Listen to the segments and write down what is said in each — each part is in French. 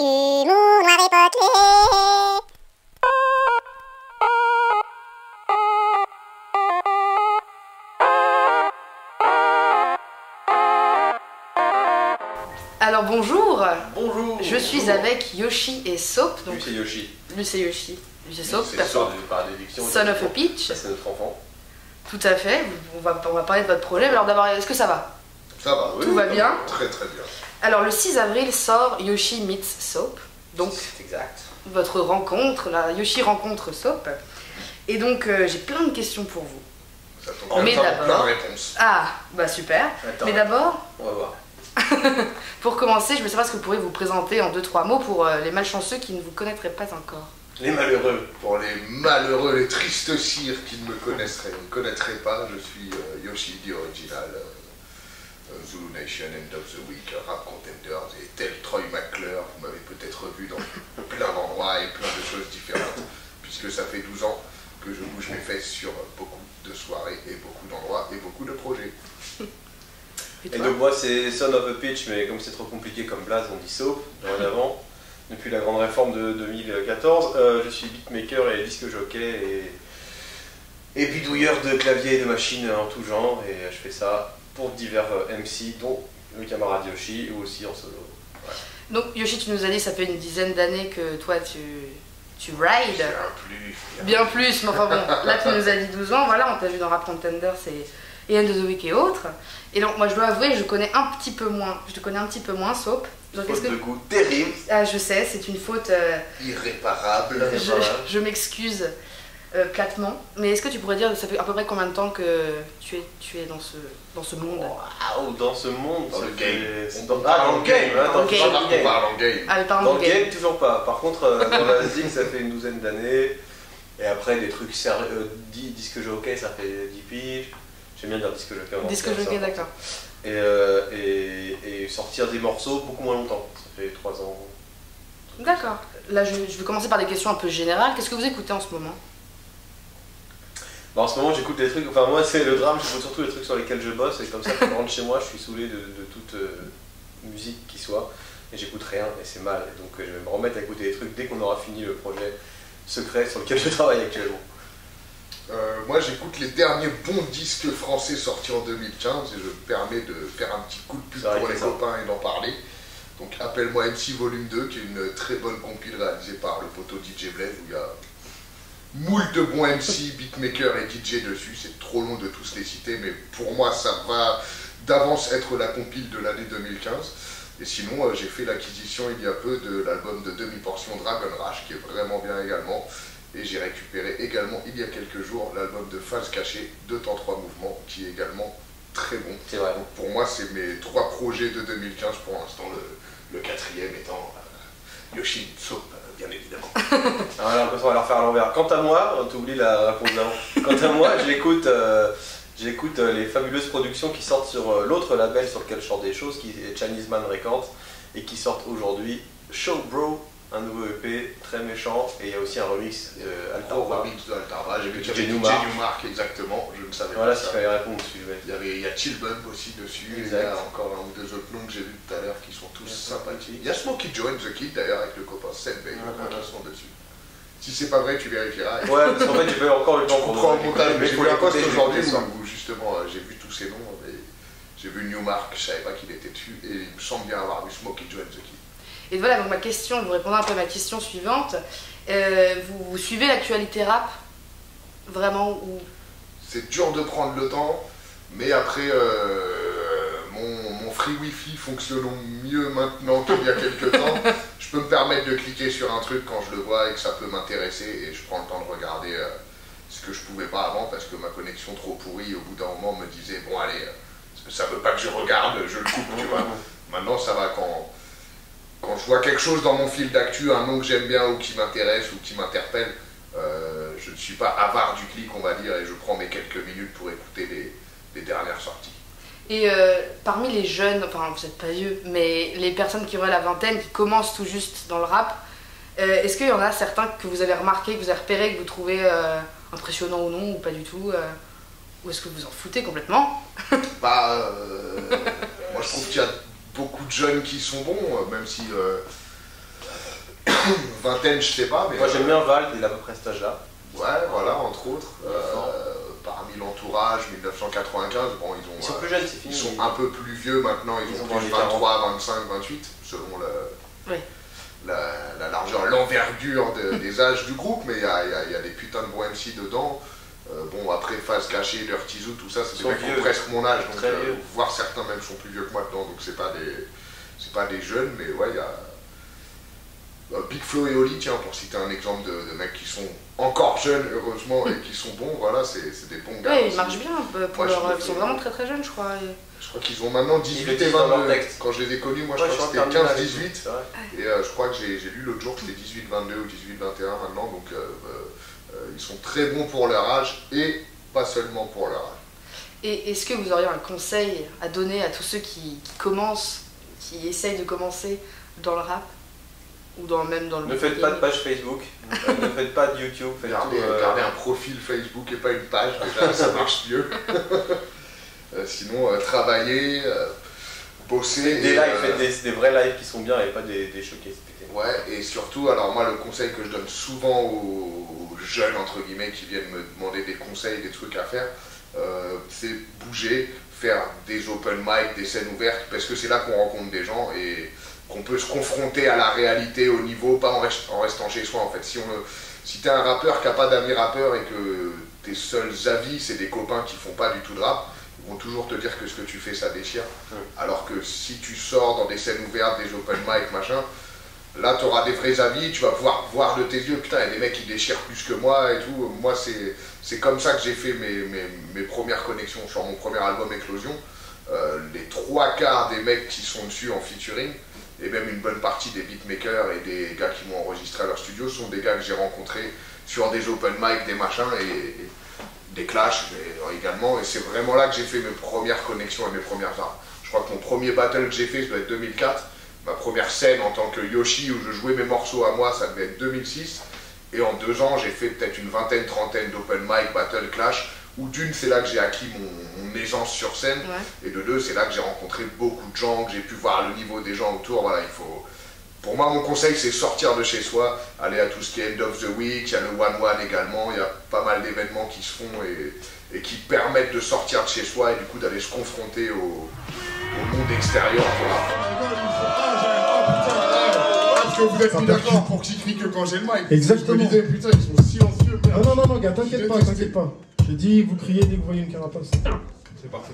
Humour noir et potelé. Alors bonjour. Bonjour. Je suis avec Yoshi et Soap. Lui c'est Yoshi. Lui c'est Yoshi. Lui c'est Soap. C'est Soap par déduction. Son of a Peach. Ça c'est notre enfant. Tout à fait. On va parler de votre projet. Alors d'abord, est-ce que ça va? Ça va, oui. Tout va bien? Très très bien. Alors le 6 avril sort Yoshi Meets Soap. Donc C'est exact. votre rencontre, la Yoshi rencontre Soap. Et donc j'ai plein de questions pour vous. Ça tombe Mais bien, d'abord- plein de réponses. Ah, bah super. Attends. Mais d'abord, On va voir. pour commencer, je veux savoir ce que vous pourriez vous présenter en 2-3 mots pour les malchanceux qui ne vous connaîtraient pas encore. Les malheureux. Pour les malheureux, les tristes cires qui ne me connaîtraient pas, je suis Yoshi, the original, Zulu Nation, End of the Week, Rap Contenders, et tel Troy McClure, vous m'avez peut-être vu dans plein d'endroits et plein de choses différentes, puisque ça fait 12 ans que je bouge mes fesses sur beaucoup de soirées et beaucoup d'endroits et beaucoup de projets. Et Et toi donc moi c'est Son of a Peach, mais comme c'est trop compliqué comme blaze, on dit Soap, dorénavant. Depuis la grande réforme de 2014, je suis beatmaker et disque jockey et bidouilleur de claviers et de machines en tout genre, et je fais ça pour divers MC, dont le camarade Yoshi, ou aussi en solo. Donc Yoshi, tu nous as dit ça fait une dizaine d'années que toi tu rides. Bien plus, mais enfin bon, là tu nous as dit 12 ans, voilà, on t'a vu dans Rap Contenders et End of the Week et autres. Et donc moi je dois avouer, je te connais un petit peu moins, Soap. Donc, Faute de goût terrible. Ah je sais, c'est une faute, Irréparable. je m'excuse platement. Mais est-ce que tu pourrais dire, ça fait à peu près combien de temps que tu es dans ce monde? Waouh, dans ce monde, Dans ça le fait- game. Dans... Ah, dans le game, hein, Dans le toujours game. dans le On parle en game. Ah mais pardon, Dans le game, toujours pas. Par contre, dans la zig, ça fait une douzaine d'années. Et après, des trucs sérieux, disque jockey, ça fait 10 piges. J'aime bien dire disque jockey. en Disque ancien, jockey, ça. d'accord. Et sortir des morceaux beaucoup moins longtemps. Ça fait 3 ans. D'accord. Là je vais commencer par des questions un peu générales. Qu'est-ce que vous écoutez en ce moment? Bah, en ce moment, j'écoute des trucs. Enfin, moi, c'est le drame, j'écoute surtout les trucs sur lesquels je bosse. Et comme ça, quand je rentre chez moi, je suis saoulé de toute musique qui soit. Et j'écoute rien, et c'est mal. Et donc, je vais me remettre à écouter des trucs dès qu'on aura fini le projet secret sur lequel je travaille actuellement. Moi j'écoute les derniers bons disques français sortis en 2015 et je me permets de faire un petit coup de pub C'est vrai pour que les ça. copains et d'en parler. Donc Appelle-moi MC Volume 2 qui est une très bonne compile réalisée par le poteau DJ Blaise où il y a moult de bons MC, beatmakers et DJ dessus. C'est trop long de tous les citer mais pour moi ça va d'avance être la compile de l'année 2015. Et sinon j'ai fait l'acquisition il y a peu de l'album de demi-portion Dragon Rush qui est vraiment bien également. Et j'ai récupéré également il y a quelques jours l'album de Phase Cachée, 2 temps 3 mouvements, qui est également très bon. C'est vrai. Donc pour moi, c'est mes 3 projets de 2015 pour l'instant, le quatrième étant Yoshi Soap, bien évidemment. Alors, j'ai l'impression qu'on va leur faire à l'envers. Quant à moi, t'oublies la réponse d'avant. Quant à moi, j'écoute les fabuleuses productions qui sortent sur l'autre label sur lequel je sors des choses, qui est Chinese Man Records, et qui sortent aujourd'hui Show Bro, un nouveau EP très méchant, et il y a aussi un remix de Gros Altarba. remix de Altarba, j'ai vu DJ qu'il y avait Newmark. DJ Newmark, exactement, je ne savais Voilà, pas s'il ça. fallait répondre dessus. Ouais. Il y a Chill Bump aussi dessus, et il y Exact. a encore un ou deux autres noms que j'ai vus tout à l'heure qui sont tous Bien sympathiques. Il y a Smokey Joe and the Kid d'ailleurs avec le copain Seth Bay, Ouais. qui sont dessus. Si c'est pas vrai, tu vérifieras. Ouais, parce qu'en fait, j'ai pas encore eu le temps Je pour comprends le écouter, montage, mais j'ai faut vu un post l'écouter, aujourd'hui j'ai écouté ça. où justement j'ai vu tous ces noms et j'ai vu Newmark, je savais pas qu'il était dessus et il me semble bien avoir vu Smokey Joe and the Kid. Et voilà, donc ma question, vous répondez un peu à ma question suivante. Vous suivez l'actualité rap? Vraiment ou... C'est dur de prendre le temps, mais après mon free wifi fonctionnant mieux maintenant qu'il y a quelques temps, je peux me permettre de cliquer sur un truc quand je le vois et que ça peut m'intéresser et je prends le temps de regarder ce que je pouvais pas avant parce que ma connexion trop pourrie au bout d'un moment me disait bon allez, ça veut pas que je regarde, je le coupe, tu vois. Maintenant ça va quand je vois quelque chose dans mon fil d'actu, un nom que j'aime bien ou qui m'intéresse ou qui m'interpelle, je ne suis pas avare du clic, on va dire, et je prends mes quelques minutes pour écouter les dernières sorties. Et parmi les jeunes, enfin vous n'êtes pas vieux, mais les personnes qui auraient la vingtaine, qui commencent tout juste dans le rap, est-ce qu'il y en a certains que vous avez remarqué, que vous avez repéré, que vous trouvez impressionnants ou non, ou pas du tout ou est-ce que vous en foutez complètement? Bah, moi je trouve qu'il y a beaucoup de jeunes qui sont bons, même si vingtaine, je sais pas, mais... Moi j'aime bien Vald, il a à peu près cet âge-là. Ouais, voilà, entre autres. Parmi l'entourage, 1995, bon, Ils sont plus jeunes, c'est fini. ils sont un peu plus vieux maintenant, ils ont dans plus les 23, 25, 28, selon la largeur, l'envergure des âges du groupe, mais il y a des putains de bons MC dedans. Bon, après, Phase Cachée, Dirty Zoo, tout ça, c'est des mecs qui ont presque mon âge, donc voire certains même sont plus vieux que moi dedans, donc c'est pas des jeunes, mais ouais, il y a Big Flo et Oli, tiens, pour citer un exemple de mecs qui sont encore jeunes, heureusement, et qui sont bons, voilà, c'est des bons gars. Ouais, ils marchent bien, pour Moi, ils sont vraiment très très jeunes, je crois. Je crois qu'ils ont maintenant 18 et 22. Quand je les ai connus, moi je crois que c'était 15-18. Et je crois que j'ai lu l'autre jour que c'était 18-22 ou 18-21 maintenant, donc ils sont très bons pour leur âge et pas seulement pour leur âge. Et est-ce que vous auriez un conseil à donner à tous ceux qui commencent, qui essayent de commencer dans le rap ou même dans le... Ne faites pas de page Facebook, ne faites pas de YouTube, Gardez un profil Facebook et pas une page, déjà ça marche mieux. Sinon, travailler, bosser. Des lives, faites des vrais lives qui sont bien et pas des showcases. Ouais, et surtout, alors moi le conseil que je donne souvent aux jeunes, entre guillemets, qui viennent me demander des conseils, des trucs à faire, c'est bouger, faire des open mic, des scènes ouvertes, parce que c'est là qu'on rencontre des gens et qu'on peut se confronter à la réalité au niveau, pas en restant chez soi en fait. Si t'es un rappeur qui n'a pas d'amis rappeurs et que tes seuls avis c'est des copains qui font pas du tout de rap, ils vont toujours te dire que ce que tu fais ça déchire. Alors que si tu sors dans des scènes ouvertes, des open mic, machin, là tu auras des vrais avis, tu vas pouvoir voir de tes yeux, putain il y a des mecs qui déchirent plus que moi et tout. Moi c'est comme ça que j'ai fait mes premières connexions sur mon premier album Éclosion. Les 3/4 des mecs qui sont dessus en featuring, et même une bonne partie des beatmakers et des gars qui m'ont enregistré à leur studio sont des gars que j'ai rencontrés sur des open mic, des machins et des clashs également, et c'est vraiment là que j'ai fait mes premières connexions et mes premières armes. Je crois que mon premier battle que j'ai fait, ça doit être 2004, ma première scène en tant que Yoshi où je jouais mes morceaux à moi, ça devait être 2006, et en 2 ans j'ai fait peut-être une vingtaine, trentaine d'open mic, battle, clash, où d'une c'est là que j'ai acquis mon aisance sur scène, et de 2 c'est là que j'ai rencontré beaucoup de gens, que j'ai pu voir le niveau des gens autour. Voilà, pour moi mon conseil c'est sortir de chez soi, aller à tout ce qui est End of the Week, il y a le One également, il y a pas mal d'événements qui se font et qui permettent de sortir de chez soi et du coup d'aller se confronter au monde extérieur. Parce que vous êtes mis d'accord pour qu'ils crient que quand j'ai le mic. Exactement. Je me disais, putain, ils sont silencieux. Ah non, gars, t'inquiète pas. Je dis, vous criez dès que vous voyez une carapace. C'est parfait.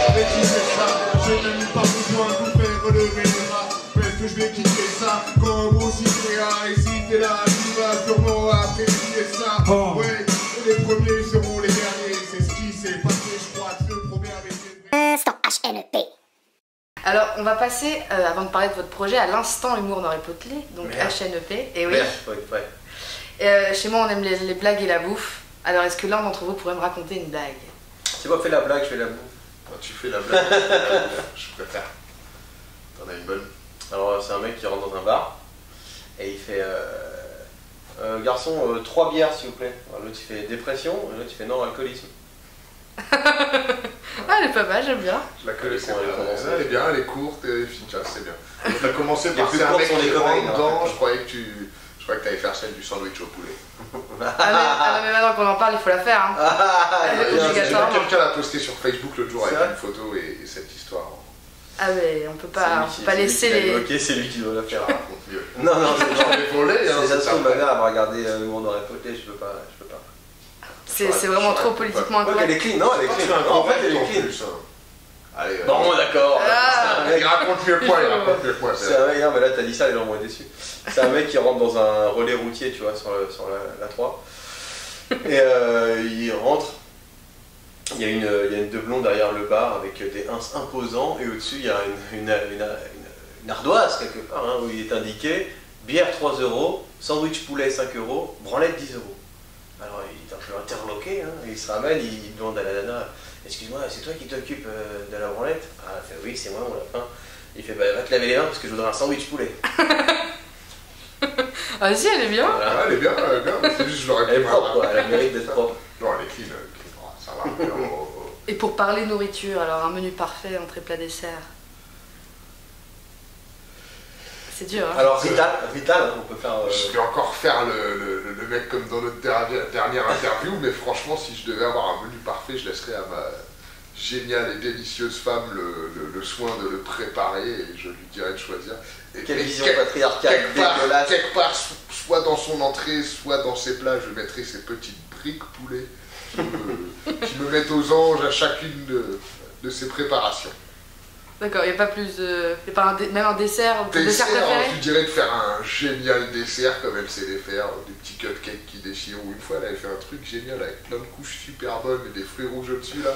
Avec qui c'est ça, j'ai même pas besoin de vous faire relever les bras. Parce que je vais quitter ça comme aussi créa. Et si t'es là, tu vas sûrement apprécier ça. Ouais, et les premiers seront les derniers. C'est ce qui s'est passé, je crois que ce proverbe est... Instant HNP. Alors, on va passer, avant de parler de votre projet, à l'instant humour Nord et Potelé, donc HNEP. Et oui. Chez moi, on aime les blagues et la bouffe. Alors, est-ce que l'un d'entre vous pourrait me raconter une blague? C'est moi fais la blague, je fais la bouffe. Tu fais la blague, je préfère. T'en as une bonne? Alors, c'est un mec qui rentre dans un bar et il fait garçon, 3 bières s'il vous plaît. L'autre il fait dépression et l'autre il fait non, alcoolisme. Ah, elle est pas mal, j'aime bien. Je la connaissais bien. commencer. Elle est bien, elle est courte et efficace, c'est bien. On a commencé par plus faire un courtes mec sont les qui rentre comédies, dedans, hein. je croyais que t'allais faire celle du sandwich au poulet. Ah mais maintenant qu'on en parle, il faut la faire. Hein. Obligatoirement. Quelqu'un l'a posté sur Facebook l'autre jour C'est avec vrai une photo et cette histoire. Ah mais on peut pas laisser les... Ok, c'est lui qui doit la faire. Raconte mieux. Non, c'est genre les volets, hein, c'est ça ma mère, elle m'a regardé le monde dans la potée, je peux pas. C'est vraiment trop politiquement Elle est incorrect. clean, non, elle est clean. En En fait, elle est en clean. plus, hein. Allez, Bon, d'accord. Ah. il raconte mieux que moi, C'est un mec, non, mais là t'as dit ça, les gens vont être déçus. C'est un mec qui rentre dans un relais routier, tu vois, sur la 3. Et il rentre, il y a une doublon derrière le bar avec des ins imposants, et au-dessus il y a une ardoise quelque part, hein, où il est indiqué bière 3 €, sandwich poulet 5 €, branlette 10 €. Alors il est un peu interloqué, hein, il se ramène, il demande à la nana, excuse-moi, c'est toi qui t'occupes de la branlette? Ah, elle fait oui, c'est moi, on l'a faim. Il fait bah va te laver les mains parce que je voudrais un sandwich poulet. Ah si, elle est bien. Voilà. Ah, elle est bien, mais c'est juste je l'aurais Elle est pu propre, quoi, elle a le mérite d'être propre. Non, elle est clean, ça va. Et pour parler nourriture, alors un menu parfait, entrée plat dessert. c'est dur. Hein. Alors Rital, on peut faire... Je vais encore faire le mec comme dans notre dernière interview, mais franchement, si je devais avoir un menu parfait, je laisserais à ma géniale et délicieuse femme le soin de le préparer et je lui dirais de choisir. Et Quelle vision patriarcale dégueulasse. Quelque part, soit dans son entrée, soit dans ses plats, je mettrais ces petites briques poulet qui me mettent aux anges à chacune de ses préparations. D'accord, il n'y a pas plus de... Il n'y a pas même un dessert préféré? Je lui dirais de faire un génial dessert comme elle sait les faire, des petits cupcakes qui déchirent. Ou une fois, elle avait fait un truc génial avec plein de couches super bonnes et des fruits rouges au-dessus là.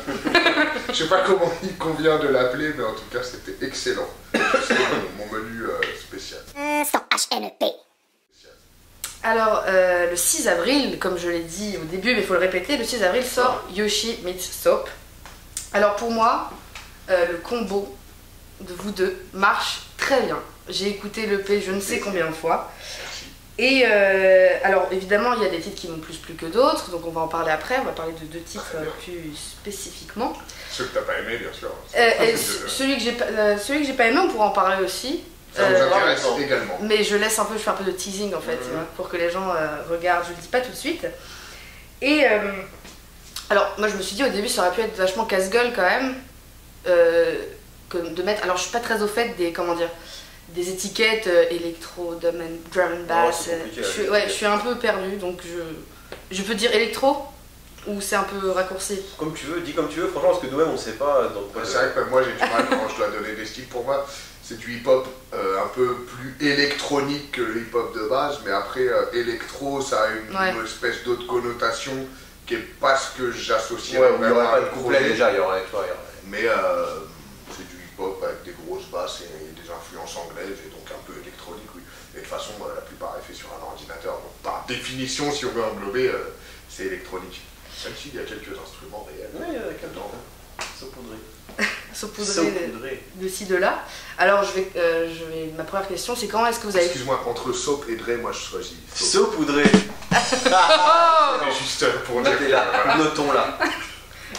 Je sais pas comment il convient de l'appeler, mais en tout cas, c'était excellent. C'était mon menu spécial. Sans HNP. Alors, le 6 avril, comme je l'ai dit au début, mais il faut le répéter, le 6 avril sort Yoshi Meets Soap. Alors pour moi, le combo de vous deux marche très bien. J'ai écouté l'EP je ne sais combien de fois. Et alors évidemment, il y a des titres qui m'ont plus plu que d'autres, donc on va en parler après. On va parler de deux titres plus spécifiquement. Ceux que t'as pas aimé, bien sûr. Celui que j'ai pas aimé, on pourra en parler aussi. Ça vous intéresse également. Mais je laisse je fais un peu de teasing en fait, tu vois, pour que les gens regardent. Je le dis pas tout de suite. Et alors, moi je me suis dit au début, ça aurait pu être vachement casse-gueule quand même. Que de mettre. Alors, je suis pas très au fait des. Comment dire, des étiquettes électro, drum and bass. Je suis un peu perdue, donc je peux dire électro ou c'est un peu raccourci? Comme tu veux, dis comme tu veux, franchement, parce que nous-mêmes on sait pas. C'est vrai que moi j'ai du mal quand je dois donner des styles. Pour moi, c'est du hip-hop un peu plus électronique que le hip-hop de base, mais après, électro, ça a une espèce d'autre connotation qui est pas ce que j'associe. Ouais, il n'y aurait pas de couplet déjà, il y aurait. Mais c'est du hip-hop avec des grosses basses et des influences anglaises, et donc un peu électronique, oui. Et de toute façon, la plupart est fait sur un ordinateur, donc par définition, si on veut englober, c'est électronique. Même s'il y a quelques instruments réels. Oui, il y a quelques saupoudré de ci, de là. Alors, ma première question, c'est quand est-ce que vous avez... Excuse-moi, entre soap et Dre, moi je choisis saupoudré. Juste pour dire que... Là, notons là.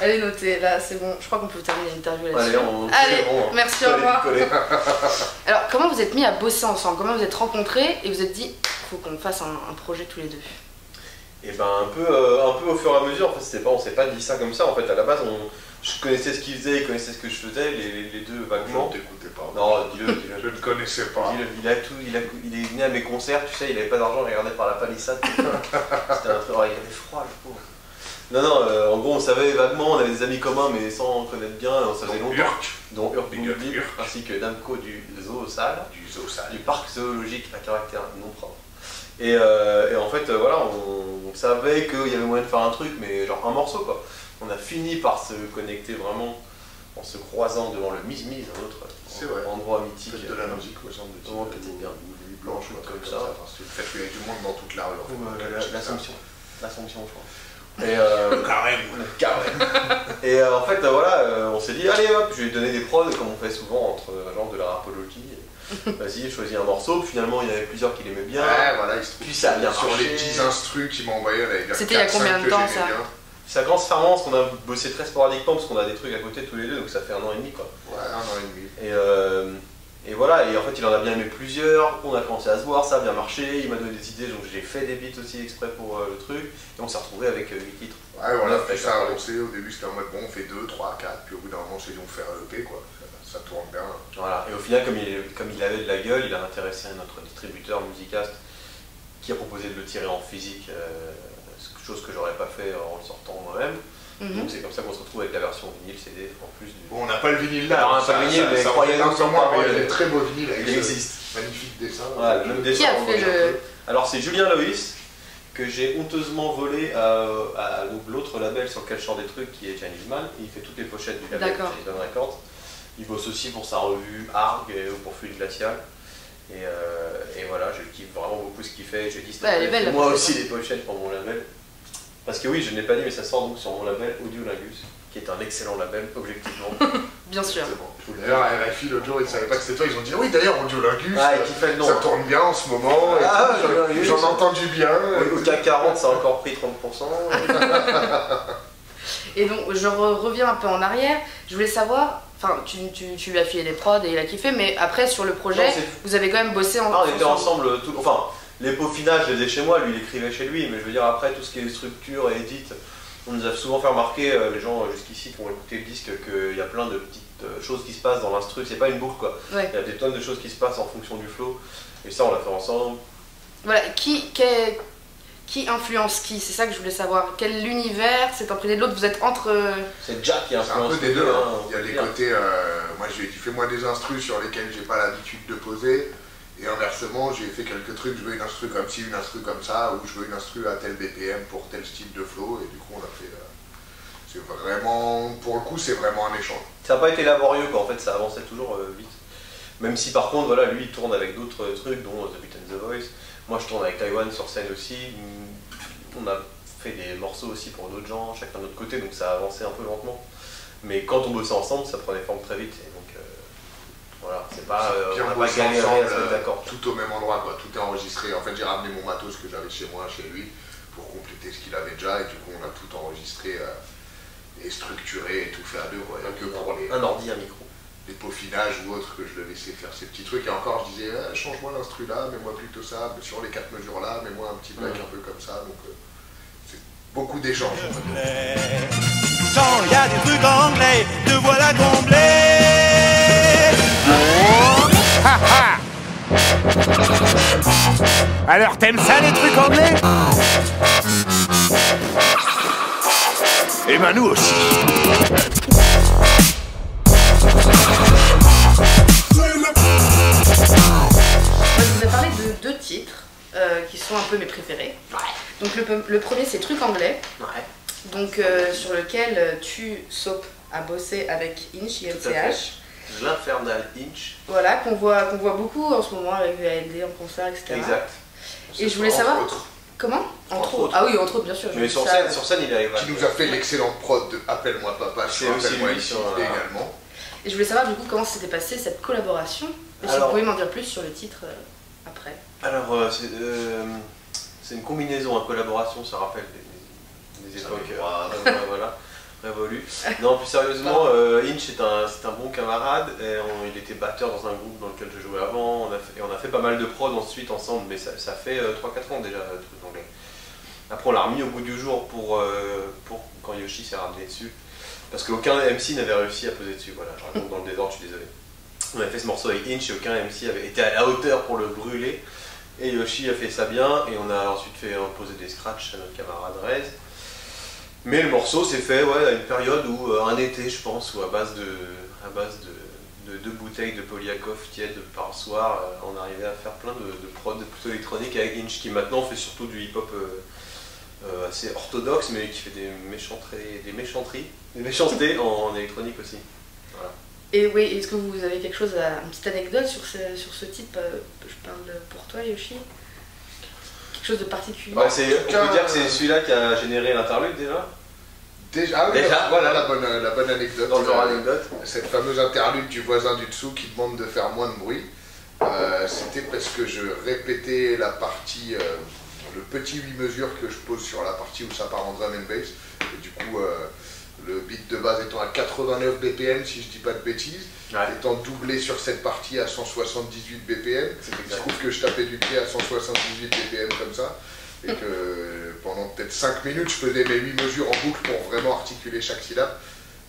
Allez, notez, là, c'est bon. Je crois qu'on peut terminer l'interview là-dessus. Allez, merci, au revoir. Alors, comment vous êtes mis à bosser ensemble? Comment vous êtes rencontrés et vous êtes dit, il faut qu'on fasse un projet tous les deux? Et ben un peu au fur et à mesure, en fait, on s'est pas dit ça comme ça, en fait, à la base, je connaissais ce qu'il faisait, il connaissait ce que je faisais, les deux vaguement. Je ne t'écoutais pas. Non, dis-le. Je ne connaissais pas. Il est venu à mes concerts, tu sais, il avait pas d'argent, il regardait par la palissade. C'était un truc, il avait froid, le pauvre. Non, en gros, on savait vaguement, on avait des amis communs, mais sans connaître bien, on savait longtemps. Dont Urk, ainsi que Damco du Zoo Sale, du parc zoologique à caractère non propre. Et en fait, voilà, on savait qu'il y avait moyen de faire un truc, mais genre un morceau quoi. On a fini par se connecter vraiment en se croisant devant le Mise, un autre endroit mythique. De la musique, au centre de petite bien blanche, comme ça. Le fait qu'il y ait du monde dans toute la rue. L'Assomption, je crois. Et carême. Et en fait, voilà, on s'est dit, allez hop, je vais lui donner des prods, comme on fait souvent entre genre de la rapologie. Vas-y, choisis un morceau. Finalement, il y en avait plusieurs qui l'aimaient bien. Ouais, voilà, il se trouve. Puis ça a bien sur marché. les 10 instrus qu'il m'a envoyé, c'était il y a combien de temps ça? Ça commence fermement parce qu'on a bossé très sporadiquement parce qu'on a des trucs à côté tous les deux, donc ça fait 1 an et demi quoi. Ouais, 1 an et demi. Et voilà, et en fait il en a bien aimé plusieurs, on a commencé à se voir, ça a bien marché, il m'a donné des idées, donc j'ai fait des beats aussi exprès pour le truc, et on s'est retrouvé avec 8 titres. Ouais, voilà, puis ça a avancé, au début c'était en mode bon, on fait 2, 3, 4, puis au bout d'un moment on s'est dit on fait un EP quoi, ça tourne bien. Voilà, et au final comme il avait de la gueule, il a intéressé notre distributeur Musicast qui a proposé de le tirer en physique, chose que j'aurais pas fait en le sortant moi-même. Donc c'est comme ça qu'on se retrouve avec la version vinyle CD en plus du... Bon, on n'a pas le vinyle là. Alors, on n'a pas le vinyle, mais croyez-nous sur moi, mais il y a des très beaux vinyles avec il existe. Magnifique dessin. Ouais, le même dessin. Qui a fait le... Alors c'est Julien Loïs, que j'ai honteusement volé à l'autre label sur lequel je sors des trucs, qui est Chinese Man. Il fait toutes les pochettes du label Chinese Man Records. Il bosse aussi pour sa revue Arg ou pour Fluide Glacial. Et voilà, je kiffe vraiment beaucoup ce qu'il fait. J'ai dit c'était moi aussi les pochettes pour mon label. Parce que oui, je ne l'ai pas dit, mais ça sort donc sur mon label Audiolingus, qui est un excellent label, objectivement. Bien sûr. Bon. D'ailleurs, à RFI, l'autre jour, ils ne savaient pas que c'était toi, ils ont dit oui, d'ailleurs, Audiolingus, ça tourne bien en ce moment, j'en ai entendu bien. Au CAC 40, ça a encore pris 30%. Et donc, je reviens un peu en arrière, je voulais savoir, Enfin, tu lui as filé des prods et il a kiffé, mais après sur le projet, Non, vous avez quand même bossé on était ensemble, enfin, les peaufinages, je les faisais chez moi, lui il écrivait chez lui, mais je veux dire, après tout ce qui est structure et edit, on nous a souvent fait remarquer, les gens jusqu'ici qui ont écouté le disque, qu'il y a plein de petites choses qui se passent dans l'instru, c'est pas une boucle quoi. Ouais. Il y a des tonnes de choses qui se passent en fonction du flow, et ça on l'a fait ensemble. Voilà, qui influence qui? C'est ça que je voulais savoir. Quel univers s'est imprégné de l'autre? Vous êtes entre... C'est Jack qui C'est un influence peu des deux. Il y a les côtés, moi j'ai fait moi des instrus sur lesquels j'ai pas l'habitude de poser, et inversement j'ai fait quelques trucs, je veux une instru comme ci, une instru comme ça, ou je veux une instru à tel BPM pour tel style de flow, et du coup on a fait... c'est vraiment, pour le coup c'est vraiment un échange. Ça n'a pas été laborieux quoi, en fait ça avançait toujours vite. Même si par contre, voilà, lui il tourne avec d'autres trucs, dont The Beat and the Voice. Moi je tourne avec Taïwan sur scène aussi. On a fait des morceaux aussi pour d'autres gens, chacun de notre côté, donc ça avançait un peu lentement. Mais quand on bossait ensemble, ça prenait forme très vite. Et donc voilà, c'est pas, on n'a pas galéré à se mettre d'accord. Tout au même endroit, quoi. Tout est enregistré. En fait j'ai ramené mon matos que j'avais chez moi, chez lui, pour compléter ce qu'il avait déjà, et du coup on a tout enregistré et structuré et tout fait à deux, quoi. Que pour un ordi, un micro. Les peaufinages ou autres que je le laissais faire ces petits trucs, et encore je disais change-moi l'instru là, mets-moi plutôt ça, sur les 4 mesures là, mets-moi un petit black un peu comme ça, donc c'est beaucoup d'échanges. Quand il y a des trucs anglais, te voilà comblé. Alors t'aimes ça les trucs anglais? Eh ben nous aussi. Je vous ai parlé de 2 titres qui sont un peu mes préférés. Ouais. Donc le premier c'est Truc Anglais, Ouais. donc sur lequel Soap a bossé avec Inch, INCH. L'Infernal Inch. Voilà, qu'on voit beaucoup en ce moment avec VALD en concert, etc. Exact. Et je voulais savoir... Autres, Comment? Entre autres. Ah oui, entre autres, bien sûr. Mais sur scène, il arrive. qui nous a fait l'excellente prod de Appelle-moi Papa, C'est aussi Appelle-moi lui ici sur, également. Et je voulais savoir du coup comment s'était passée cette collaboration. Et si vous Alors- pouvez m'en dire plus sur le titre après. Alors, c'est une combinaison, une collaboration, ça rappelle des Ça époques fait froid. voilà, révolues. Non, plus sérieusement, Inch c'est un bon camarade, et il était batteur dans un groupe dans lequel je jouais avant, on a fait pas mal de prod ensuite ensemble, mais ça fait 3-4 ans déjà, le truc anglais. Après on l'a remis au goût du jour pour quand Yoshi s'est ramené dessus, parce qu'aucun MC n'avait réussi à poser dessus, voilà, je raconte dans le désordre, je suis désolé. On a fait ce morceau avec Inch et aucun MC avait été à la hauteur pour le brûler. Et Yoshi a fait ça bien, et on a ensuite fait poser des scratchs à notre camarade Rez. Mais le morceau s'est fait à une période où, un été je pense, où à base de 2 bouteilles de Polyakov tièdes par soir, on arrivait à faire plein de prods plutôt électroniques avec Inch, qui maintenant fait surtout du hip-hop assez orthodoxe, mais qui fait des méchancetés en électronique aussi. Voilà. Et oui, est-ce que vous avez quelque chose, une petite anecdote sur ce type? Je parle pour toi, Yoshi. Quelque chose de particulier? Ouais, on peut dire que c'est celui-là qui a généré l'interlude déjà. Déjà, voilà la bonne anecdote. Dans le genre anecdote. Cette fameuse interlude du voisin du dessous qui demande de faire moins de bruit. C'était parce que je répétais la partie, le petit 8 mesures que je pose sur la partie où ça part en drum and bass. Et du coup, le beat de base étant à 89 BPM, si je dis pas de bêtises, étant doublé sur cette partie à 178 BPM, il se trouve que je tapais du pied à 178 BPM comme ça, et que pendant peut-être 5 minutes, je faisais mes 8 mesures en boucle pour vraiment articuler chaque syllabe.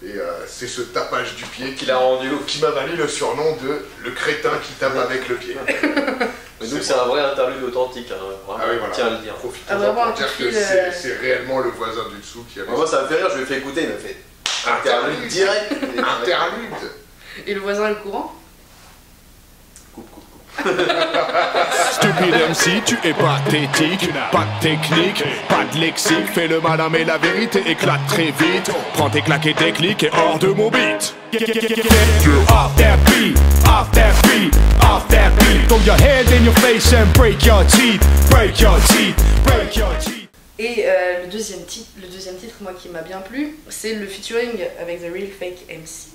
Et c'est ce tapage du pied qui m'a valu le surnom de le crétin qui tape avec le pied. Mais donc c'est un vrai interlude authentique, hein, vraiment, Ah oui, voilà. tiens à le dire. Profitons-en pour dire que c'est réellement le voisin du dessous qui avait... Moi ça me fait rire, je lui ai fait écouter, il m'a fait interlude direct. Interlude. Et le voisin est au courant? Coupe. Stupide MC, tu es pathétique, pas de technique, pas de lexique, fais le malin mais la vérité éclate très vite. Prends tes claques et tes clics et hors de mon beat. Get off that beat, off that beat, off that beat. Throw your head in your face and break your teeth, break your teeth, break your teeth. Et le deuxième titre, moi qui m'a bien plu, c'est le featuring avec The Real Fake MC.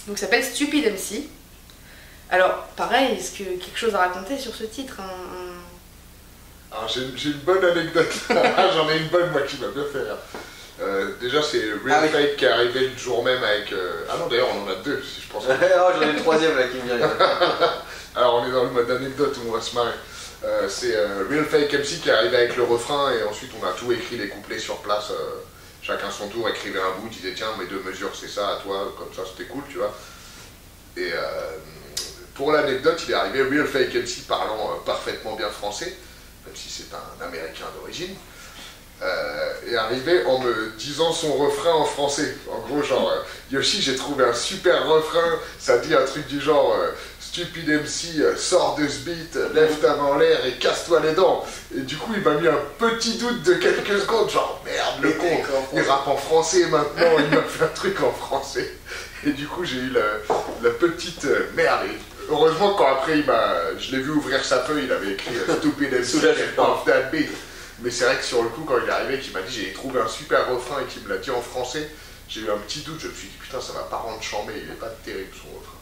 Donc ça s'appelle Stupid MC. Alors, pareil, est-ce que quelque chose à raconter sur ce titre? Alors j'ai une bonne anecdote, j'en ai une bonne moi qui m'a bien fait rire. Déjà, c'est Real Fake qui est arrivé le jour même avec... Ah non, d'ailleurs, on en a deux, si je pense. J'en ai le troisième là qui me vient. Alors, on est dans le mode anecdote où on va se marrer. C'est Real Fake MC qui est arrivé avec le refrain et ensuite on a tout écrit les couplets sur place. Chacun son tour, écrivait un bout, disait tiens, mes deux mesures c'est ça, à toi, comme ça c'était cool, tu vois. Et pour l'anecdote, il est arrivé Real Fake MC parlant parfaitement bien français, même si c'est un américain d'origine. Est arrivé en me disant son refrain en français. En gros, genre, Yoshi, j'ai trouvé un super refrain, ça dit un truc du genre Stupide MC, sors de ce beat, lève ta main en l'air et casse-toi les dents. Et du coup, il m'a mis un petit doute de quelques secondes, genre merde, le con, il rappe en français maintenant, il m'a fait un truc en français. Et du coup, j'ai eu la petite merde. Et heureusement, quand après, je l'ai vu ouvrir sa feuille, il avait écrit Stupid MC, off that beat. Mais c'est vrai que sur le coup, quand il est arrivé, qu'il m'a dit j'ai trouvé un super refrain et qu'il me l'a dit en français, j'ai eu un petit doute, je me suis dit putain, ça va pas rendre chambé, il est pas terrible son refrain.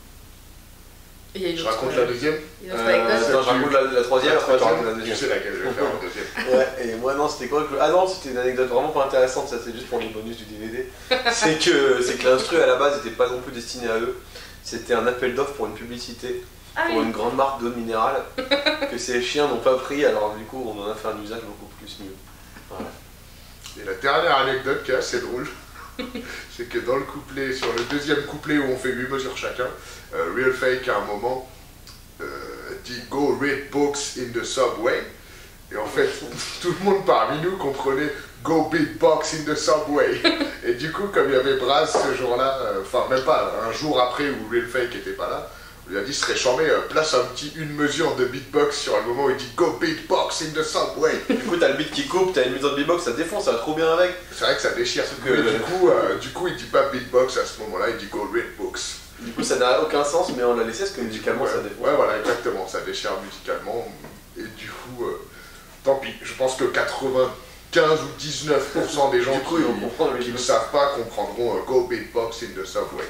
Je raconte la deuxième je raconte la troisième, après tu racontes la deuxième. Je sais laquelle je vais faire en deuxième. Ouais, et moi non, c'était quoi? Ah non, c'était une anecdote vraiment pas intéressante, ça c'est juste pour les bonus du DVD. c'est que l'instru à la base n'était pas non plus destiné à eux, c'était un appel d'offres pour une publicité. Pour une grande marque d'eau minérale que ces chiens n'ont pas pris, alors du coup on en a fait un usage beaucoup plus mieux. Voilà. Et la dernière anecdote qui est assez drôle, c'est que dans le couplet, sur le deuxième couplet où on fait 8 mesures chacun, Real Fake à un moment dit Go read books in the subway. Et en fait, tout le monde parmi nous comprenait Go beatbox in the subway. Et du coup, comme il y avait Braz ce jour-là, enfin même pas, un jour après où Real Fake était pas là, on lui a dit ce serait charmé, place une mesure de beatbox sur le moment où il dit Go beatbox in the subway. Du coup t'as le beat qui coupe, t'as une mesure de beatbox, ça défonce, ça va trop bien avec. C'est vrai que ça déchire. Mais du coup il dit pas beatbox à ce moment-là, il dit Go read books. Du coup ça n'a aucun sens, mais on l'a laissé parce que musicalement ça défonce. Ouais voilà, exactement, ça déchire musicalement. Et du coup, tant pis, je pense que 95 ou 19% des gens qui ne savent pas comprendront Go beatbox in the subway.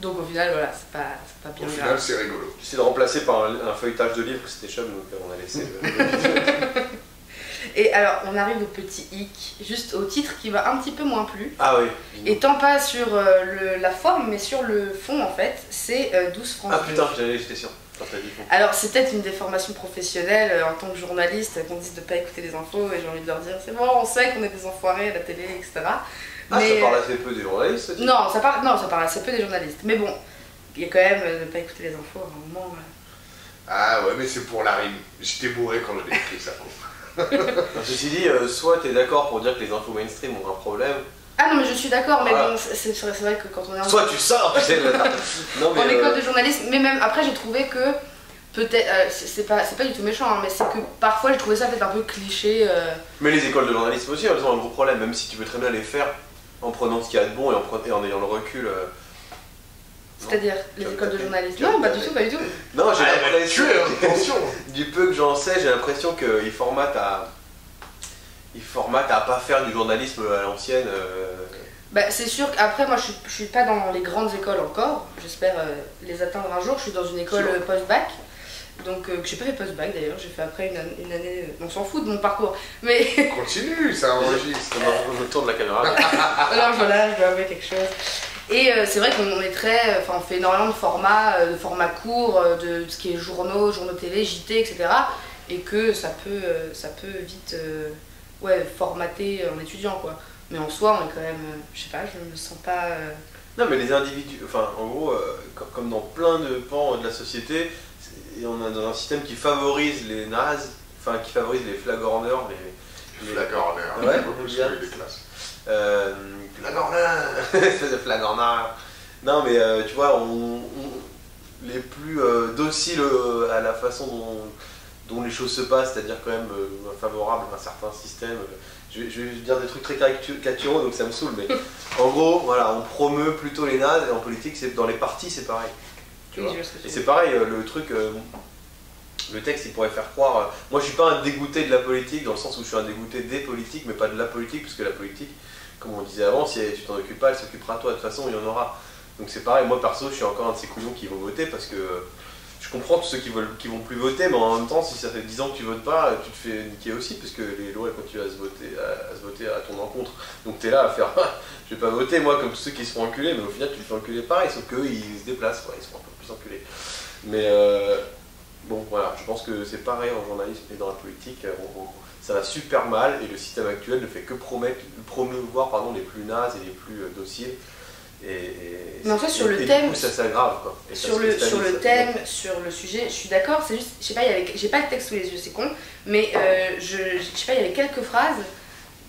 Donc au final, voilà, c'est pas bien grave. Au final, c'est rigolo. J'essaie de remplacer par un feuilletage de livre, c'était chum, donc on a laissé. Et alors, on arrive au petit hic, juste au titre qui va un petit peu moins plu. Ah oui. Et tant pas sur la forme, mais sur le fond, en fait, c'est 12 francs. Ah putain, j'étais sûr. Alors, c'est peut-être une déformation professionnelle en tant que journaliste qu'on dise de pas écouter les infos, et j'ai envie de leur dire, c'est bon, on sait qu'on est des enfoirés à la télé, etc. Ah, mais... ça parle assez peu des journalistes, non, ça parle assez peu des journalistes. Mais bon, il y a quand même ne pas écouter les infos à un moment. Ah ouais, mais c'est pour la rime. J'étais bourré quand je l'ai écrit, ça. Ceci dit, soit t'es d'accord pour dire que les infos mainstream ont un problème. Ah non, mais je suis d'accord, mais bon, c'est vrai que quand on est en... Soit tu sors, tu sais, non, mais en école de journalisme, mais même après j'ai trouvé que peut-être, c'est pas du tout méchant, hein, mais c'est que parfois j'ai trouvé ça peut-être un peu cliché. Mais les écoles de journalisme aussi, elles ont un gros problème, même si tu peux très bien les faire en prenant ce qu'il y a de bon et en ayant le recul. C'est-à-dire les écoles de journalisme? Non, pas du tout, pas du tout. Non, j'ai l'impression, du peu que j'en sais, j'ai l'impression qu'ils formatent à pas faire du journalisme à l'ancienne. Bah, c'est sûr qu'après, moi je suis pas dans les grandes écoles encore, j'espère les atteindre un jour. Je suis dans une école post-bac, donc j'ai pas fait post-bac d'ailleurs, j'ai fait après une année, on s'en fout de mon parcours, mais... Continue, ça enregistre. On me tourne la caméra. Alors voilà, je dois avouer quelque chose. Et c'est vrai qu'on est on fait énormément de formats courts, de ce qui est journaux télé, JT, etc. Et que ça peut vite formater un étudiant, quoi. Mais en soi, on est quand même, je sais pas, je me sens pas... Non, mais les individus, enfin, en gros, comme dans plein de pans de la société, on est dans un système qui favorise les nazes, enfin, qui favorise les flagorneurs, les flagorneurs, ouais, on bien. des classes. Flagorneurs. Espèce de flagorneurs. Non, mais tu vois, les plus dociles à la façon dont les choses se passent, c'est-à-dire quand même favorable à un certain système. Je vais dire des trucs très caricaturaux, donc ça me saoule, mais en gros, voilà, on promeut plutôt les nazes, et en politique, dans les partis, c'est pareil. Tu vois, et c'est pareil, le truc, le texte, il pourrait faire croire... moi, je suis pas un dégoûté de la politique, dans le sens où je suis un dégoûté des politiques, mais pas de la politique, parce que la politique, comme on disait avant, si tu t'en occupes pas, elle s'occupera de toi, de toute façon, il y en aura. Donc c'est pareil, moi, perso, je suis encore un de ces couillons qui vont voter, parce que je comprends tous ceux qui vont plus voter, mais en même temps, si ça fait 10 ans que tu votes pas, tu te fais niquer aussi, parce que les lois continuent à se voter à ton encontre. Donc t'es là à faire, je vais pas voter moi comme tous ceux qui se font enculer, mais au final tu te fais enculer pareil, sauf qu'eux ils se déplacent, quoi, ils sont un peu plus enculés. Mais bon voilà, je pense que c'est pareil en journalisme et dans la politique, ça va super mal et le système actuel ne fait que promouvoir les plus nazes et les plus dociles. Mais en fait, sur le thème, du coup, ça s'aggrave, quoi. Sur le thème, sur le sujet, je suis d'accord, c'est juste, je sais pas, j'ai pas le texte sous les yeux, c'est con, mais je sais pas, il y avait quelques phrases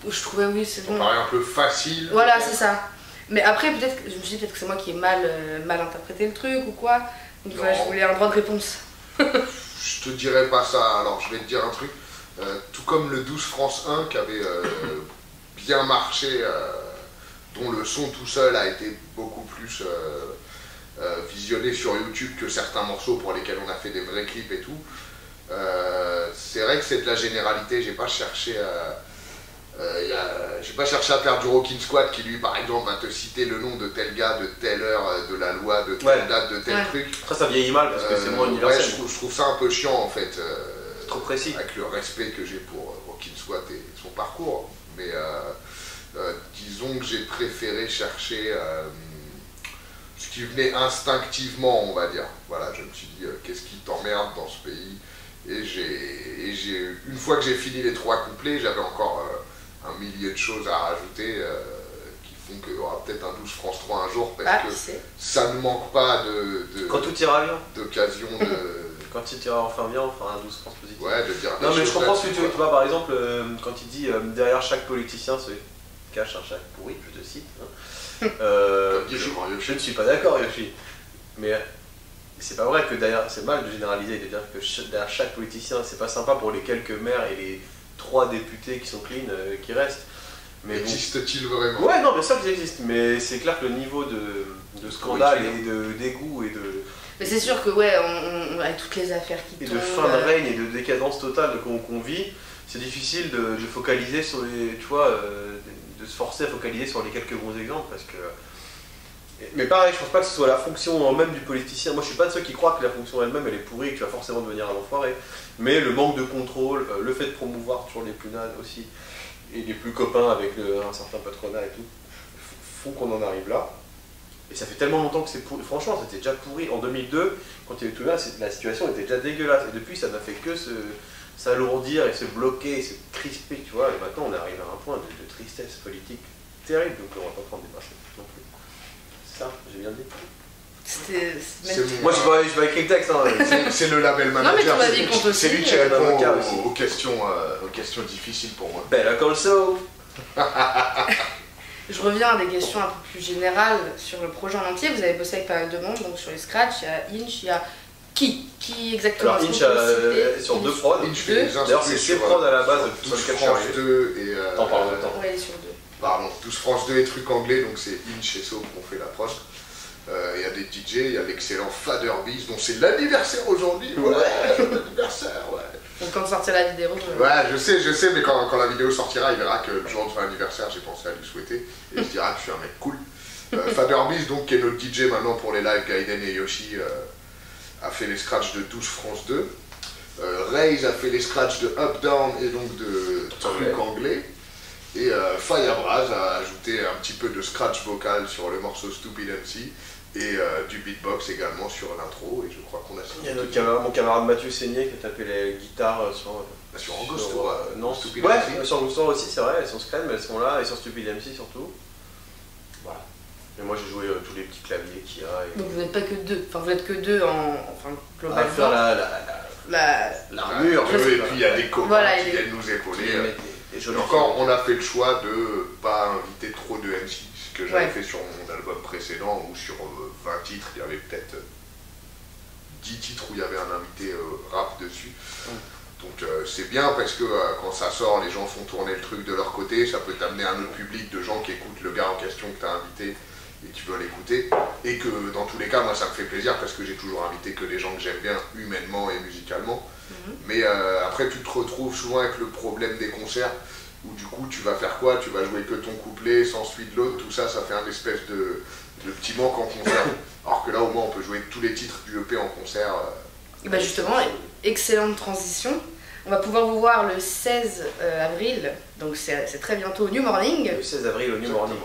où je trouvais, oui, c'est bon. Ça paraît un peu facile. Voilà, c'est ça. Mais après, peut-être, je me suis dit, peut-être que c'est moi qui ai mal interprété le truc ou quoi. Donc voilà, je voulais un droit de réponse. Je te dirais pas ça, alors je vais te dire un truc. Tout comme le 12 France 1 qui avait bien marché, dont le son tout seul a été beaucoup plus visionné sur YouTube que certains morceaux pour lesquels on a fait des vrais clips et tout. C'est vrai que c'est de la généralité, j'ai pas cherché à faire du Rockin' Squad qui lui par exemple va te citer le nom de tel gars, de telle heure, de la loi, de telle date, de tel truc. Après ça vieillit mal parce que c'est moins universel. Ouais, je trouve ça un peu chiant en fait. C'est trop précis. Avec le respect que j'ai pour Rockin' Squad et son parcours. Mais disons que j'ai préféré chercher ce qui venait instinctivement, on va dire. Voilà, je me suis dit, qu'est-ce qui t'emmerde dans ce pays? Et une fois que j'ai fini les 3 couplets, j'avais encore un millier de choses à rajouter qui font qu'il y aura peut-être un 12 France 3 un jour, parce que ça ne manque pas quand tout ira bien, d'occasion de... Quand il ira enfin bien, on fera un 12 France positif. Ouais, de dire non mais je comprends ce que tu veux, tu vois, par exemple, quand il dit derrière chaque politicien se cache un chat pourri, je te cite. Hein. Je ne suis pas d'accord, Yoshi. Mais c'est pas vrai que derrière, c'est mal de généraliser et de dire que derrière chaque politicien, c'est pas sympa pour les quelques maires et les 3 députés qui sont clean qui restent. Mais existe-t-il vraiment? Ouais, non, bien sûr qu'ils existent, mais c'est clair que le niveau de scandale et de dégoût et de... Mais c'est sûr que, ouais, avec toutes les affaires qui tombent... Et de fin de règne et de décadence totale qu'on vit, c'est difficile de focaliser sur les... Tu vois, de se forcer à focaliser sur les quelques bons exemples, parce que... Mais pareil, je pense pas que ce soit la fonction même du politicien. Moi, je suis pas de ceux qui croient que la fonction elle-même, elle est pourrie et que tu vas forcément devenir un enfoiré. Mais le manque de contrôle, le fait de promouvoir toujours les plus nazes aussi, et les plus copains avec un certain patronat et tout, font qu'on en arrive là. Et ça fait tellement longtemps que c'est pourri. Franchement, c'était déjà pourri. En 2002, quand il y a eu tout là, la situation était déjà dégueulasse. Et depuis, ça n'a fait que s'alourdir et se bloquer et se crisper, tu vois. Et maintenant, on arrive à un point de tristesse politique terrible, donc on va pas prendre des marchés non plus. C'est ça, j'ai bien dit. Moi, je vais écrire le texte. Hein. C'est le label manager. Non, mais tu m'as dit qu'on te c'est lui qui répond aux questions difficiles pour moi. Bella Colso. Je reviens à des questions un peu plus générales sur le projet en entier. Vous avez bossé avec pas mal de monde, donc sur les scratchs, il y a Inch, il y a qui exactement? Alors Inch sur 2 prods. D'ailleurs c'est ses prods à la base de 12 France 2 et... T'en parles de temps. Ouais, il est sur 2. Pardon, 12 France 2 et trucs anglais, donc c'est Inch et Soap qui ont fait la prod. Il y a des DJ, il y a l'excellent Fader Beast, dont c'est l'anniversaire aujourd'hui. Ouais, l'anniversaire, ouais. Donc quand sortira la vidéo... Ouais, je sais, mais quand la vidéo sortira, il verra que le jour de son anniversaire, j'ai pensé à lui souhaiter, et il se dira que je suis un mec cool. Fader Beast, donc, qui est notre DJ maintenant pour les lives, Gaiden et Yoshi, a fait les scratchs de 12 France 2. Raze a fait les scratchs de Up Down et donc de trucs anglais. Et Firebraz a ajouté un petit peu de scratch vocal sur le morceau Stupid MC et du beatbox également sur l'intro, et je crois qu'on a... Il y a mon camarade Mathieu Seigné qui a tapé les guitares sur Angosto. Non, Stupid ouais, MC. sur Angosto aussi, c'est vrai, elles sont screen, mais elles sont là, et sur Stupid MC surtout. Voilà. Et moi j'ai joué tous les petits claviers qu'il y a. Donc vous n'êtes pas que 2, enfin vous êtes que 2 enfin globalement. À faire l'armure. Et puis il y a des copains qui viennent nous épauler. Et encore, on a fait le choix de ne pas inviter trop de MC, ce que j'avais fait sur mon album précédent, où sur 20 titres, il y avait peut-être 10 titres où il y avait un invité rap dessus. Donc c'est bien parce que quand ça sort, les gens font tourner le truc de leur côté, ça peut t'amener un autre public de gens qui écoutent le gars en question que tu as invité et qui veulent écouter. Et que dans tous les cas, moi ça me fait plaisir parce que j'ai toujours invité que des gens que j'aime bien, humainement et musicalement. Mais après tu te retrouves souvent avec le problème des concerts où du coup tu vas faire quoi? Tu vas jouer que ton couplet sans suite de l'autre, tout ça, ça fait un espèce de petit manque en concert. Alors que là au moins on peut jouer tous les titres du EP en concert Et bah justement, excellente transition. On va pouvoir vous voir le 16 avril, donc c'est très bientôt au New Morning. Le 16 avril au New Morning.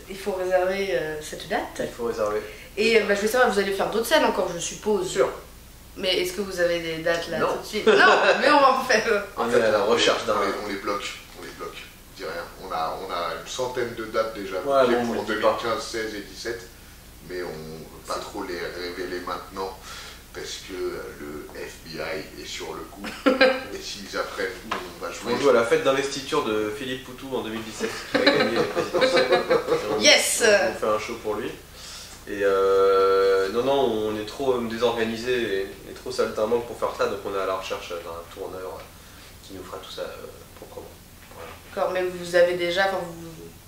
Il faut réserver cette date. Il faut réserver. Et bah, je voulais savoir, vous allez faire d'autres scènes encore, je suppose. Sûr. Mais est-ce que vous avez des dates là Non. tout de suite? Non, mais on va en faire. On est à la recherche d'un. On les bloque. Je dis rien. On a une centaine de dates déjà Ouais, bloquées bon, pour on les dit pas. 2015, 16 et 17, mais on ne veut pas trop les révéler maintenant parce que le FBI est sur le coup et s'ils apprennent où on va jouer. On joue à la fête d'investiture de Philippe Poutou en 2017 qui va gagner les présidentielles. Yes. On fait un show pour lui. Et non, on est trop désorganisé et trop saltimbanque pour faire ça, donc on est à la recherche d'un tourneur qui nous fera tout ça proprement. Voilà. D'accord, mais vous avez déjà,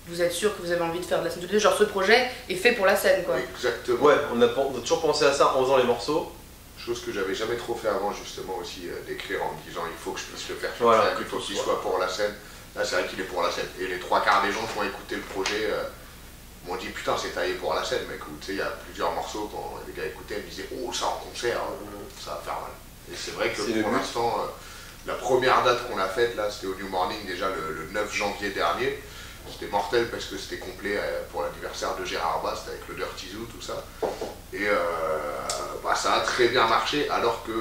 vous êtes sûr que vous avez envie de faire de la scène tous les deux, genre ce projet est fait pour la scène quoi. Exactement. Ouais, on a toujours pensé à ça en faisant les morceaux. Chose que j'avais jamais trop fait avant, justement, aussi, d'écrire en me disant il faut que je puisse le faire sur Voilà, scène, il faut qu'il soit pour la scène. Là, c'est vrai qu'il est pour la scène. Et les trois quarts des gens qui ont écouté le projet m'ont dit putain, c'est taillé pour la scène, mec. Tu sais, il y a plusieurs morceaux, quand les gars écoutaient, ils me disaient oh, ça en concert, ça va faire mal. Et c'est vrai que C'est le pour but. l'instant, la première date qu'on a faite, là, c'était au New Morning, déjà le 9 janvier dernier. C'était mortel parce que c'était complet pour l'anniversaire de Gérard Bast avec le Dirty Zoo, tout ça. Et ça a très bien marché alors que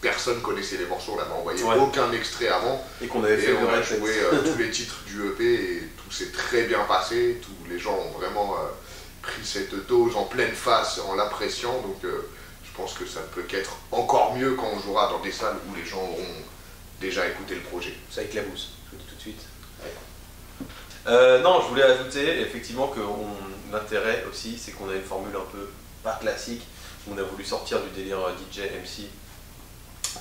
personne connaissait les morceaux, on n'avait envoyé Ouais. aucun extrait avant. Et qu'on avait fait Et on a le joué tous les titres du EP et tout s'est très bien passé. Tous les gens ont vraiment pris cette dose en pleine face en l'appréciant. Donc je pense que ça ne peut qu'être encore mieux quand on jouera dans des salles où les gens auront déjà écouté le projet. Ça éclabousse, je vous dis tout de suite. Non, je voulais ajouter effectivement que l'intérêt aussi, c'est qu'on a une formule un peu pas classique. On a voulu sortir du délire DJ MC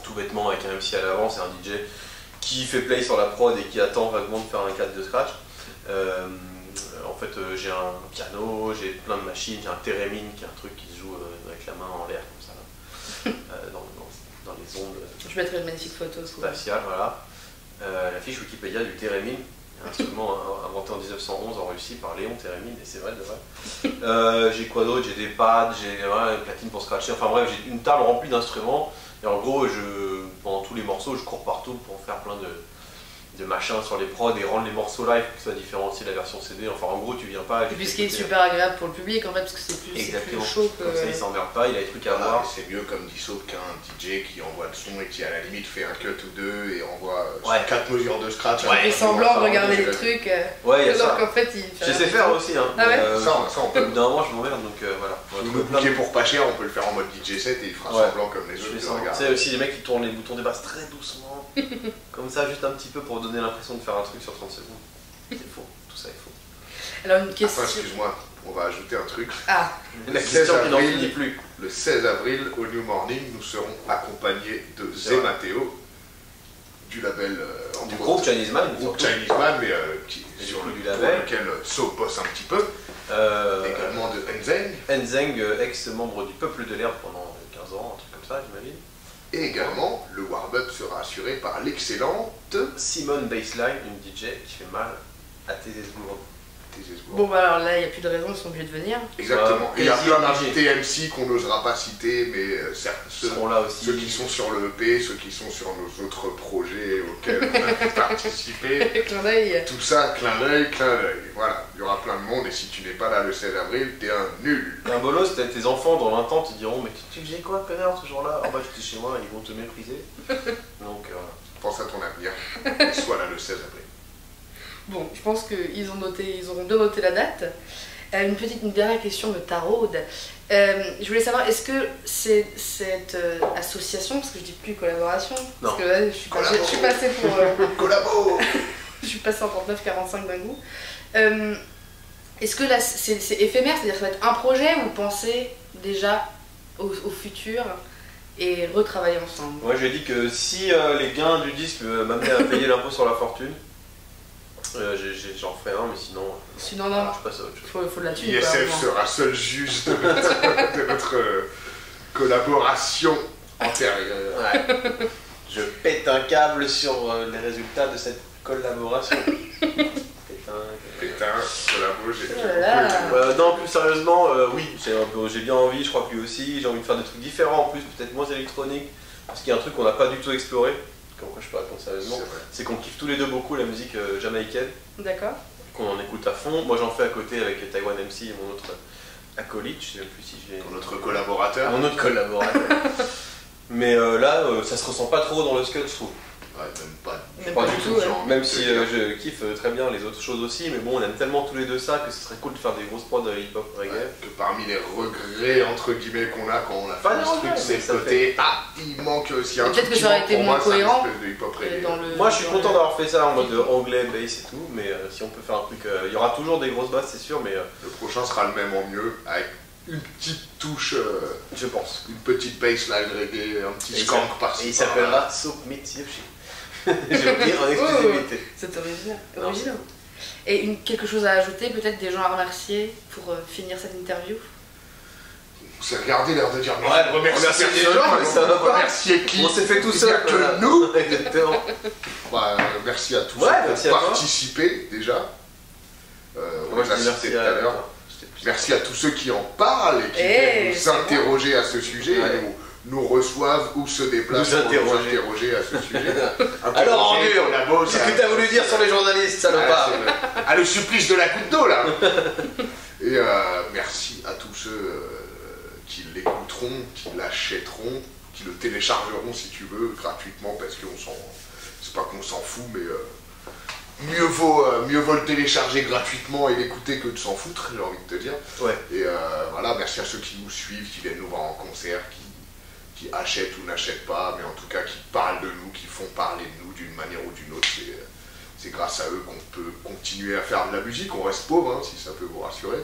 tout bêtement avec un MC à l'avant. C'est un DJ qui fait play sur la prod et qui attend vaguement de faire un cadre de scratch. En fait, j'ai un piano, j'ai plein de machines, j'ai un Theremin qui est un truc qui se joue avec la main en l'air comme ça, dans les ondes Je mettrai une magnifique photo. spatiales. Voilà. La fiche Wikipédia du Theremin. Un instrument inventé en 1911 en Russie par Léon Theremin, et c'est vrai de vrai. J'ai quoi d'autre? J'ai des pads, j'ai une platine pour scratcher, enfin bref, j'ai une table remplie d'instruments. Et en gros, pendant tous les morceaux, je cours partout pour faire plein de machins sur les prods et rendre les morceaux live pour que ça soit différencié de la version CD. Enfin, en gros, tu viens pas. Et puis ce qui est super agréable pour le public en fait, parce que c'est plus chaud que. Comme ça, il s'emmerde pas, il a des trucs à Voilà, voir. et c'est mieux comme dit Soap qu'un DJ qui envoie le son et qui à la limite fait un cut ou deux et envoie 4 mesures de scratch. Et semblant de regarder les trucs. Ouais, il y a ça. Donc en fait, il fait. Je sais faire aussi, hein. Ah ouais Ça, on peut Au bout d'un moment, je m'emmerde, donc voilà. nous le booker pour pas cher, on peut le faire en mode DJ set et il fera Ouais. semblant comme les Je autres. fais de ça. Tu regarder. sais aussi les mecs qui tournent les boutons des basses très doucement, comme ça, juste un petit peu pour donner l'impression de faire un truc sur 30 secondes. C'est faux, tout ça est faux. Alors une question. Enfin, excuse-moi, on va ajouter un truc. Ah, La 16 question qui n'en avril. finit plus. Le 16 avril, au New Morning, nous serons accompagnés de Zé Matteo, du label Du groupe Chinese Man, groupe surtout. Chinese Man, mais qui, Et sur du le coup, du pour label. lequel Soap bosse un petit peu. Également de Enzeng. Enzeng, ex-membre du Peuple de l'Herbe pendant 15 ans, un truc comme ça, j'imagine. Et également, le warm-up sera assuré par l'excellente Simone Baseline, une DJ qui fait mal à tes esgourdes. Tézesbourg. bon bah alors là, il n'y a plus de raison, ils sont obligés de venir. Exactement. Bah, Il y a quasi plein obligé. d'invités MC qu'on n'osera pas citer, mais certes, Ils seront là aussi. ceux qui sont sur le EP, ceux qui sont sur nos autres projets auxquels on a pu participer. Clin d'œil. Tout ça, clin d'œil, clin d'œil. Voilà, il y aura plein de monde et si tu n'es pas là le 16 avril, t'es un nul. Un bolos, tes enfants dans 20 ans te diront mais tu faisais quoi connard ce jour-là? Ah bah j'étais chez moi, ils vont te mépriser. Donc voilà. Pense à ton avenir et sois là le 16 avril. Bon, je pense qu'ils ont noté, ils auront bien noté la date. Une dernière question me taraude. Je voulais savoir, est-ce que cette association, parce que je dis plus collaboration, parce Non. que là, je suis passée pour... Collabo. je suis passée en 39-45 d'un coup. Est-ce que là, c'est éphémère, c'est-à-dire que ça va être un projet ou pensez déjà au futur et retravailler ensemble? Moi j'ai dit que si les gains du disque m'amenaient à payer l'impôt sur la fortune, j'en ferais un, mais sinon Non, je passe à autre chose. faut de la thune. quoi, ISF vraiment. sera seul juge de notre collaboration antérieure. Ouais. Je pète un câble sur les résultats de cette collaboration. Putain, collabo, j'ai Oh là là. Non, plus sérieusement, oui, j'ai bien envie, je crois que lui aussi, j'ai envie de faire des trucs différents en plus, peut-être moins électroniques, Parce qu'il y a un truc qu'on n'a pas du tout exploré, comme quoi je peux répondre sérieusement, c'est qu'on kiffe tous les deux beaucoup la musique jamaïcaine. D'accord. Qu'on en écoute à fond. Moi j'en fais à côté avec Taiwan MC et mon autre acolyte, je sais même plus si j'ai... Ton autre collaborateur. Mon autre collaborateur. Mais là, ça se ressent pas trop dans le scud, je trouve. Ouais, même pas. Pas du tout, genre, Même si je kiffe très bien les autres choses aussi, mais bon, on aime tellement tous les deux ça que ce serait cool de faire des grosses prods hip-hop reggae. Ouais, que parmi les regrets entre guillemets qu'on a quand on a Pas fait ce truc, c'est le côté il manque aussi un truc. Peut-être que ça aurait été moins cohérent de hip-hop reggae. Moi je suis content d'avoir fait ça en mode anglais, bass et tout, mais si on peut faire un truc, il y aura toujours des grosses basses c'est sûr, mais le prochain sera le même en mieux, avec une petite touche, je pense. une petite bassline reggae, un petit skank par-ci. Et il s'appellera Soap Meets Yoshi. J'ai oublié en exclusivité. C'est original. Et quelque chose à ajouter, peut-être des gens à remercier pour finir cette interview? C'est regarder l'air de dire non, ouais, remercier des gens, mais ça va pas. Remercier qui? On s'est fait tout seul. Que nous. Exactement. Bah, merci à tous ouais, ceux qui ont participé déjà. On les a cités tout à l'heure. Merci à tous ceux qui en parlent et qui viennent nous interroger à ce sujet. Ouais. Nous reçoivent ou se déplacent pour nous interroger à ce sujet. Alors en dur, qu'est-ce que t'as voulu dire sur les journalistes, salopard? Ah, le supplice de la goutte d'eau là. Et merci à tous ceux qui l'écouteront, qui l'achèteront, qui le téléchargeront si tu veux, gratuitement, parce qu'on s'en... C'est pas qu'on s'en fout, mais mieux vaut le télécharger gratuitement et l'écouter que de s'en foutre, j'ai envie de te dire. Ouais. Et voilà, merci à ceux qui nous suivent, qui viennent nous voir en concert, qui achètent ou n'achètent pas, mais en tout cas qui parlent de nous, qui font parler de nous d'une manière ou d'une autre. C'est grâce à eux qu'on peut continuer à faire de la musique. On reste pauvre, hein, si ça peut vous rassurer.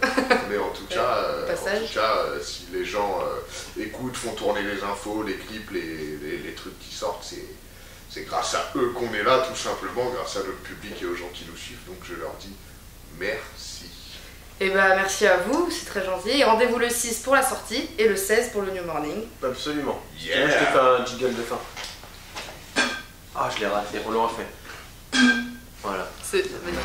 Mais en tout cas, si les gens écoutent, font tourner les infos, les clips, les trucs qui sortent, c'est grâce à eux qu'on est là, tout simplement, grâce à notre public et aux gens qui nous suivent. Donc je leur dis merci. Et bah merci à vous, c'est très gentil. Et rendez-vous le 6 pour la sortie et le 16 pour le New Morning. Absolument. Yeah. Je te fais un jingle de fin. Ah, je l'ai raté, on le refait. Voilà. C'est magnifique.